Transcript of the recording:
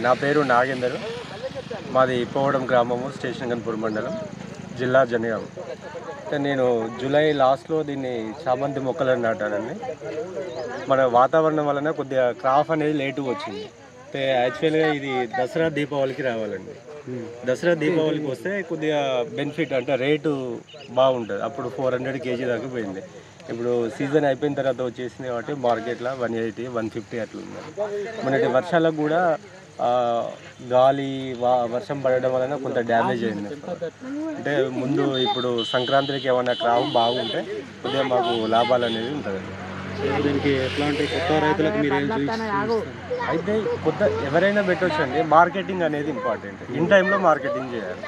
నా పేరు నాగేందర్, మాది పోవడం గ్రామము, స్టేషన్ గన్పూర్ మండలం, జిల్లా జనగాం. నేను జూలై లాస్ట్లో దీన్ని చామంతి మొక్కలను నాటానండి. మన వాతావరణం వలన కొద్దిగా క్రాప్ అనేది లేటుగా వచ్చింది. యాక్చువల్గా ఇది దసరా దీపావళికి రావాలండి. దసరా దీపావళికి వస్తే కొద్దిగా బెనిఫిట్, అంటే రేటు బాగుంటుంది. అప్పుడు 400 kg దాకా పోయింది. ఇప్పుడు సీజన్ అయిపోయిన తర్వాత వచ్చేసింది కాబట్టి మార్కెట్లో 180, 150 అట్లా ఉంది. మొన్నటి వర్షాలకు కూడా గాలి వర్షం పడడం వలన కొంత డ్యామేజ్ అయింది. అంటే ముందు ఇప్పుడు సంక్రాంతికి ఏమైనా క్రాప్ బాగుంటే కొద్దిగా మాకు లాభాలు అనేది ఉంటుంది. దీనికి ఎట్లాంటి కొత్త రైతులకు మీరు అయితే కొత్త ఎవరైనా పెట్టొచ్చు అండి. మార్కెటింగ్ అనేది ఇంపార్టెంట్. ఇన్ టైంలో మార్కెటింగ్ చేయాలి.